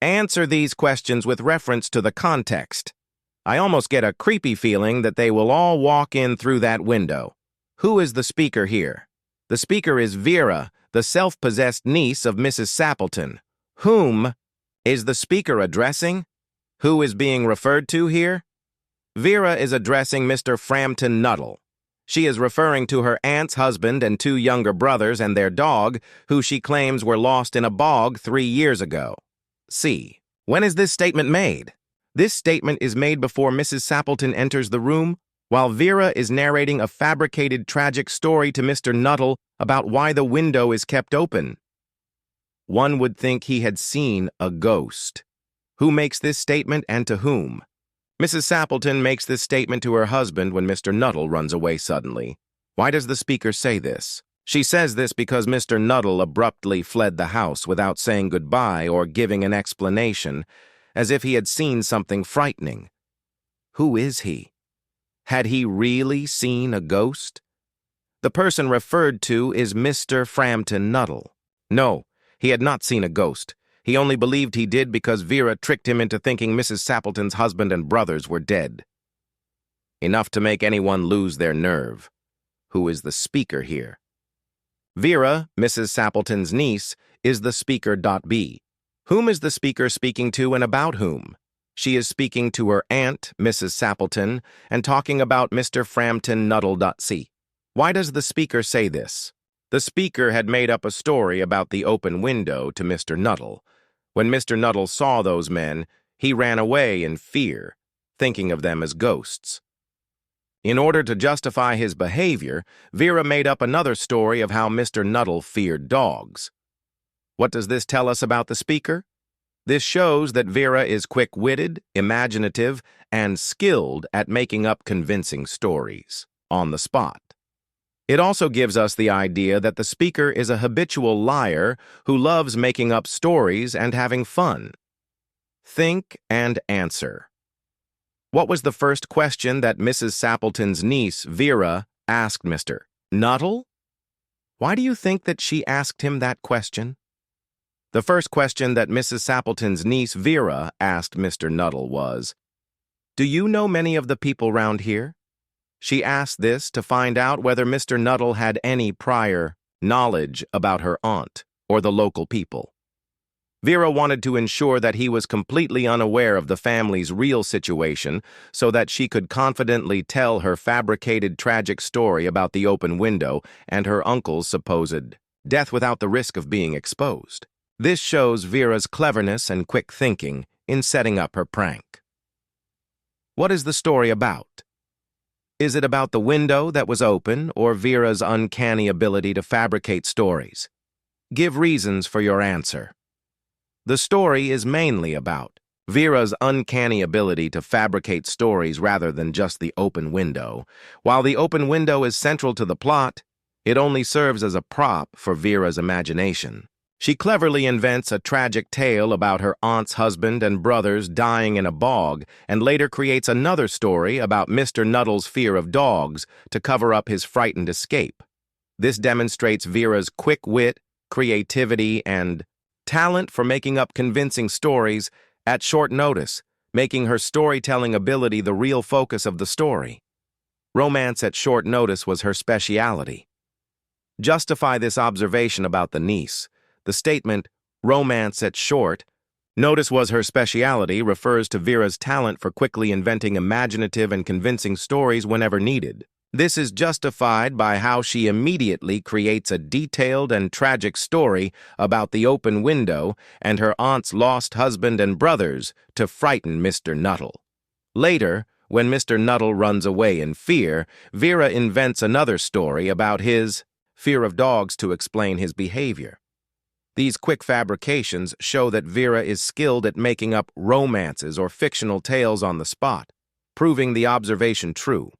Answer these questions with reference to the context. I almost get a creepy feeling that they will all walk in through that window. Who is the speaker here? The speaker is Vera, the self-possessed niece of Mrs. Sappleton. Whom is the speaker addressing? Who is being referred to here? Vera is addressing Mr. Frampton Nuttall. She is referring to her aunt's husband and 2 younger brothers and their dog, who she claims were lost in a bog 3 years ago. C. When is this statement made? This statement is made before Mrs. Sappleton enters the room, while Vera is narrating a fabricated tragic story to Mr. Nuttall about why the window is kept open. One would think he had seen a ghost. Who makes this statement and to whom? Mrs. Sappleton makes this statement to her husband when Mr. Nuttall runs away suddenly. Why does the speaker say this? She says this because Mr. Nuttall abruptly fled the house without saying goodbye or giving an explanation, as if he had seen something frightening. Who is he? Had he really seen a ghost? The person referred to is Mr. Frampton Nuttall. No, he had not seen a ghost. He only believed he did because Vera tricked him into thinking Mrs. Sappleton's husband and brothers were dead. Enough to make anyone lose their nerve. Who is the speaker here? Vera, Mrs. Sappleton's niece, is the speaker. B. Whom is the speaker speaking to and about whom? She is speaking to her aunt, Mrs. Sappleton, and talking about Mr. Frampton Nuttall. C. Why does the speaker say this? The speaker had made up a story about the open window to Mr. Nuttall. When Mr. Nuttall saw those men, he ran away in fear, thinking of them as ghosts. In order to justify his behavior, Vera made up another story of how Mr. Nuttall feared dogs. What does this tell us about the speaker? This shows that Vera is quick-witted, imaginative, and skilled at making up convincing stories on the spot. It also gives us the idea that the speaker is a habitual liar who loves making up stories and having fun. Think and answer. What was the first question that Mrs. Sappleton's niece, Vera, asked Mr. Nuttall? Why do you think that she asked him that question? The first question that Mrs. Sappleton's niece, Vera, asked Mr. Nuttall was, "Do you know many of the people round here?" She asked this to find out whether Mr. Nuttall had any prior knowledge about her aunt or the local people. Vera wanted to ensure that he was completely unaware of the family's real situation so that she could confidently tell her fabricated tragic story about the open window and her uncle's supposed death without the risk of being exposed. This shows Vera's cleverness and quick thinking in setting up her prank. What is the story about? Is it about the window that was open or Vera's uncanny ability to fabricate stories? Give reasons for your answer. The story is mainly about Vera's uncanny ability to fabricate stories rather than just the open window. While the open window is central to the plot, it only serves as a prop for Vera's imagination. She cleverly invents a tragic tale about her aunt's husband and brothers dying in a bog and later creates another story about Mr. Nuttall's fear of dogs to cover up his frightened escape. This demonstrates Vera's quick wit, creativity, and talent for making up convincing stories at short notice, making her storytelling ability the real focus of the story. Romance at short notice was her speciality. Justify this observation about the niece. The statement, romance at short notice was her speciality, refers to Vera's talent for quickly inventing imaginative and convincing stories whenever needed. This is justified by how she immediately creates a detailed and tragic story about the open window and her aunt's lost husband and brothers to frighten Mr. Nuttall. Later, when Mr. Nuttall runs away in fear, Vera invents another story about his fear of dogs to explain his behavior. These quick fabrications show that Vera is skilled at making up romances or fictional tales on the spot, proving the observation true.